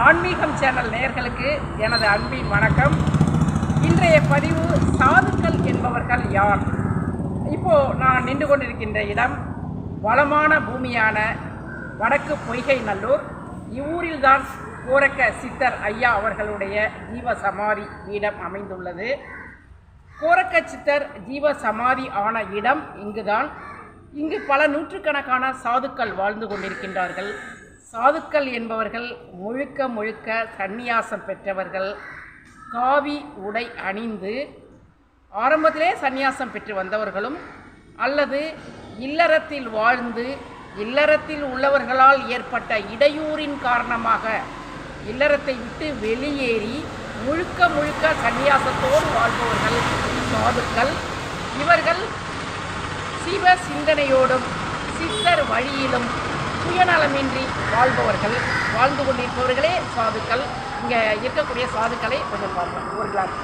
ஆன்மீகம் சேனல் நேயர்களுக்கு எனது அன்பின் வணக்கம். இன்றைய பதிவு சாதுக்கள் என்பவர்கள் யார்? இப்போது நான் நின்று கொண்டிருக்கின்ற இடம் வளமான பூமியான வடக்கு பொய்கை நல்லூர். இவ்வூரில்தான் கோரக்க சித்தர் ஐயா அவர்களுடைய ஜீவ சமாதி பீடம் அமைந்துள்ளது. கோரக்க சித்தர் ஜீவ சமாதி ஆன இடம் இங்குதான். இங்கு பல நூற்றுக்கணக்கான சாதுக்கள் வாழ்ந்து கொண்டிருக்கின்றார்கள். சாதுக்கள் என்பவர்கள் முழுக்க முழுக்க சந்நியாசம் பெற்றவர்கள். காவி உடை அணிந்து ஆரம்பத்திலே சந்நியாசம் பெற்று வந்தவர்களும், அல்லது இல்லறத்தில் வாழ்ந்து இல்லறத்தில் உள்ளவர்களால் ஏற்பட்ட இடையூறின் காரணமாக இல்லறத்தை விட்டு வெளியேறி முழுக்க முழுக்க சந்நியாசத்தோடு வாழ்பவர்கள் சாதுக்கள். இவர்கள் சிவ சிந்தனையோடும் சித்தர் வழியிலும் சுயநலமின்றி வாழ்ந்து கொண்டிருப்பவர்களே சாதுக்கள். இங்கே இருக்கக்கூடிய சாதுக்களை கொஞ்சம் பார்ப்போம். ஒரு கிளாஸ்